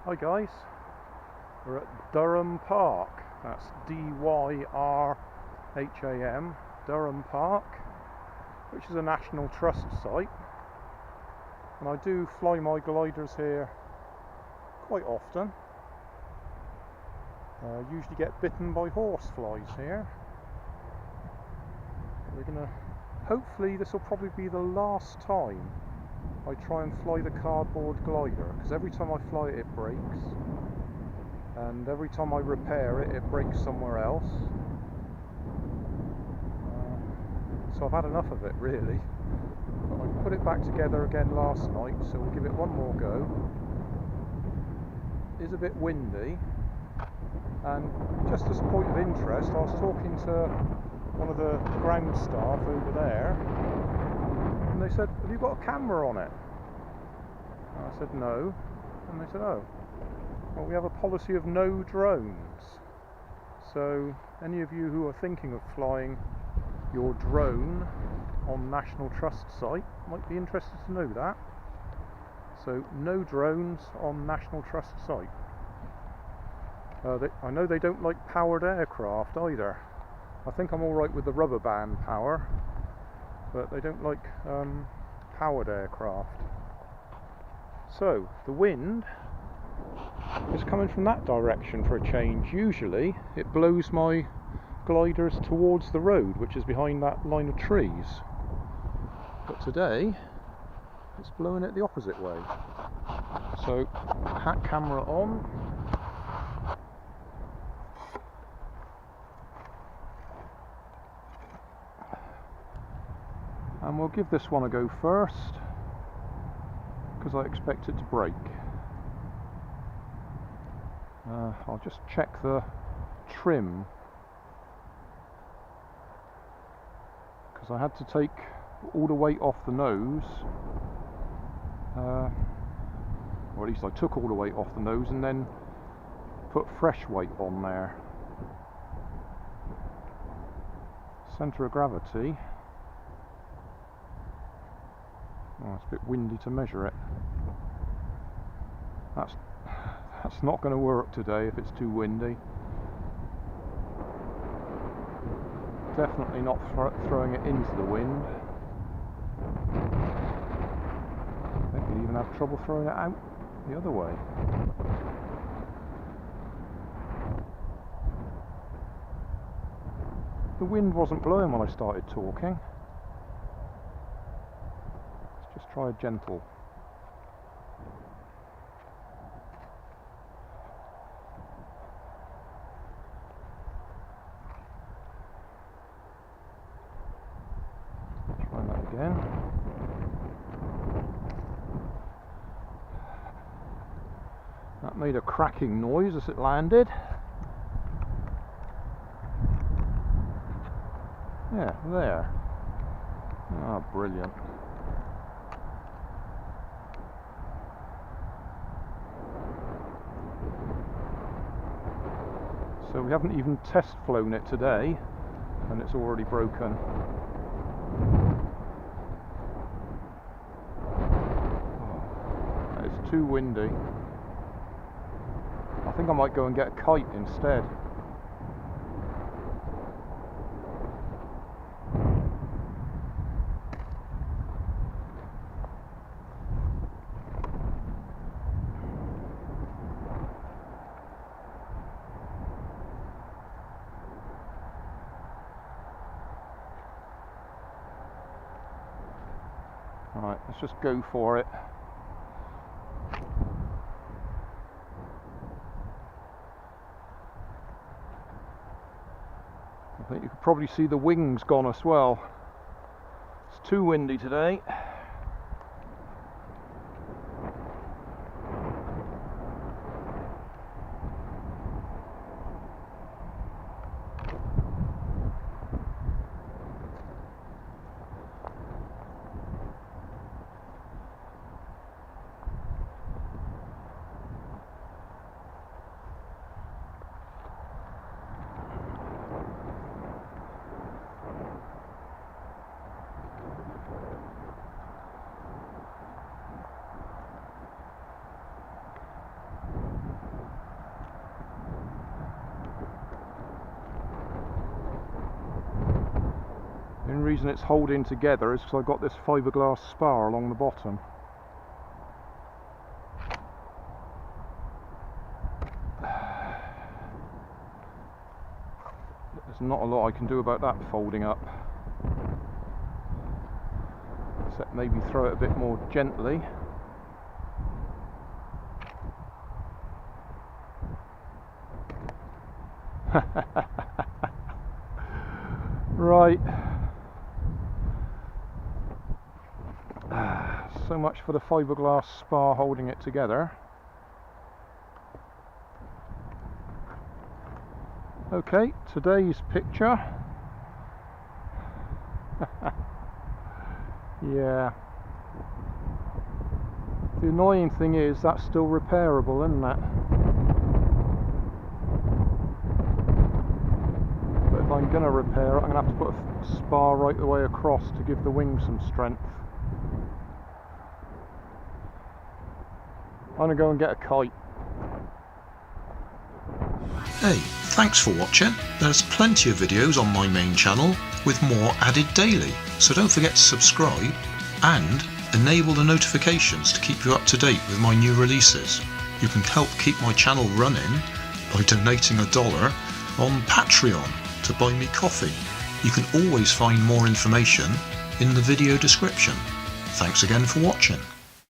Hi guys, we're at Durham Park. That's D-Y-R-H-A-M, Durham Park, which is a National Trust site. And I do fly my gliders here quite often. Usually get bitten by horseflies here. Hopefully this will probably be the last time I try and fly the cardboard glider, because every time I fly it, it breaks, and every time I repair it, it breaks somewhere else. So I've had enough of it, really. But I put it back together again last night, so we'll give it one more go. It is a bit windy, and just as a point of interest, I was talking to one of the ground staff over there, and they said, "Have you got a camera on it?" And I said, "No." And they said, "Oh, well, we have a policy of no drones. So any of you who are thinking of flying your drone on National Trust site might be interested to know that. So no drones on National Trust site." I know they don't like powered aircraft either. I think I'm alright with the rubber band power, but they don't like powered aircraft. So the wind is coming from that direction for a change. Usually it blows my gliders towards the road, which is behind that line of trees, but today it's blowing it the opposite way. So hat camera on. And we'll give this one a go first, because I expect it to break. I'll just check the trim, because I had to take all the weight off the nose, or at least I took all the weight off the nose and then put fresh weight on there. Centre of gravity. Oh, it's a bit windy to measure it. That's not going to work today if it's too windy. Definitely not throwing it into the wind. I think you'll even have trouble throwing it out the other way. The wind wasn't blowing when I started talking. Let's just try a gentle. Try that again. That made a cracking noise as it landed. Yeah, there. Ah, brilliant. So we haven't even test flown it today, and it's already broken. Oh, it's too windy. I think I might go and get a kite instead. Alright, let's just go for it. I think you can probably see the wings gone as well. It's too windy today. reason it's holding together is because I've got this fibreglass spar along the bottom. There's not a lot I can do about that folding up, except maybe throw it a bit more gently. Right, so much for the fibreglass spar holding it together. Okay, today's picture. Yeah. The annoying thing is that's still repairable, isn't it? But if I'm going to repair it, I'm going to have to put a spar right the way across to give the wing some strength. I'm going to go and get a kite. Hey, thanks for watching. There's plenty of videos on my main channel with more added daily, so don't forget to subscribe and enable the notifications to keep you up to date with my new releases. You can help keep my channel running by donating $1 on Patreon to buy me coffee. You can always find more information in the video description. Thanks again for watching.